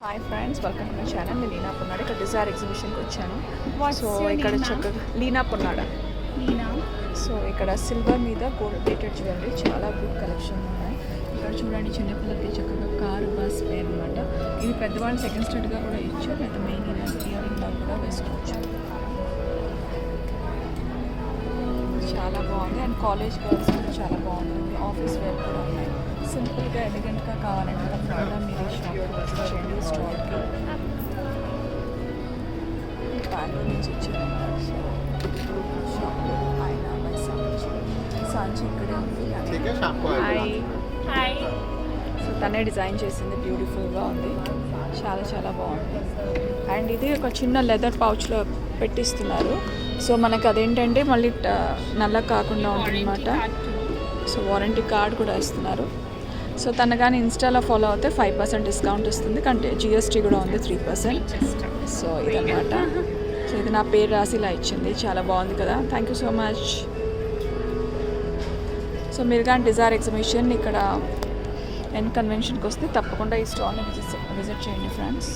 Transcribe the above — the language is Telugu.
Hi friends, welcome to my channel. నేను లీనా పొన్నాడ. ఇక్కడ డిజైర్ ఎగ్జిబిషన్కి వచ్చాను. సో ఇక్కడ చక్కగా లీనా పొన్నాడ. సో ఇక్కడ సిల్వర్ మీద గోల్డ్ ప్లేటెడ్ జ్యువెలరీ చాలా గుడ్ కలెక్షన్ ఉన్నాయి. ఇక్కడ చూడండి, చిన్నపిల్లలకి చక్కగా కారు బస్ పేరు అనమాట. ఇది పెద్దవాళ్ళు సెకండ్ స్టాండర్డ్గా కూడా ఇచ్చు, లేదా మెయిన్ ఇయరింగ్లో కూడా వేసుకోవచ్చు. చాలా బాగుంది. అండ్ కాలేజ్ గర్ల్స్ కూడా చాలా బాగుంటుంది. ఆఫీస్ వేర్ కూడా ఉన్నాయి. సింపుల్గా ఎలిగెంట్గా కావాలంటే తప్పకుండా మీరు షాప్కి విజిట్ చేయండి. స్టాల్కి బెంగళూరు నుంచి వచ్చారంట. సో షాప్లో ఆయన సాంచి ఇక్కడే ఉంది. హాయ్. సో తనే డిజైన్ చేసింది, బ్యూటిఫుల్గా ఉంది, చాలా చాలా బాగుంది. అండ్ ఇది ఒక చిన్న లెదర్ పౌచ్లో పెట్టిస్తున్నారు. సో మనకు అదేంటంటే మళ్ళీ నల్ల కాకుండా ఉంటుందన్నమాట. సో వారంటీ కార్డ్ కూడా ఇస్తున్నారు. సో తన కానీ ఇన్స్టాలో ఫాలో అవుతే 5% డిస్కౌంట్ వస్తుంది. కంటే జిఎస్టీ కూడా ఉంది 3%. సో ఇదన్నమాట. సో ఇది నా పేరు రాసి ఇలా ఇచ్చింది, చాలా బాగుంది కదా. Thank you so much. So మీరు కానీ డిజైర్ ఎగ్జిబిషన్ ఇక్కడ ఎన్ కన్వెన్షన్కి వస్తే తప్పకుండా ఈ స్టాల్ని విజిట్ చేయండి ఫ్రెండ్స్.